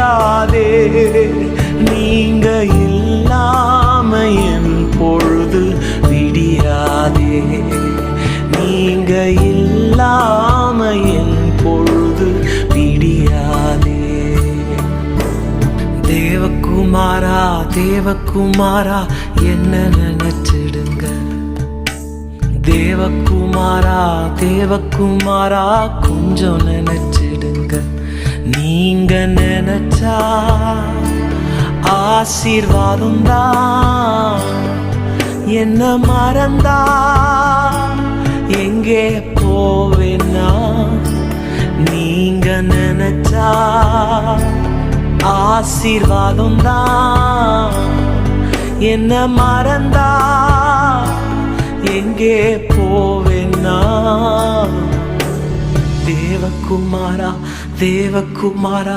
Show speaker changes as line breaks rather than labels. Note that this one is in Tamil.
விடியாதே. நீங்க இல்லாம என் பொழுது விடியாதே. நீங்க இல்லாம என் பொழுது விடியாதே. தேவகுமாரா தேவகுமாரா என்ன நினைச்சிடுங்க. தேவகுமாரா தேவகுமாரா கொஞ்சம் நினைச்சிடுங்க. நீங்க நினைச்சா ஆசீர்வாதம் தான். என்ன மறந்தா எங்கே போவேன்னா. நீங்க நினைச்சா ஆசீர்வாதம் தான். என்ன மறந்தா எங்கே போவேன்னா. தேவகுமாரா தேவகுமாரா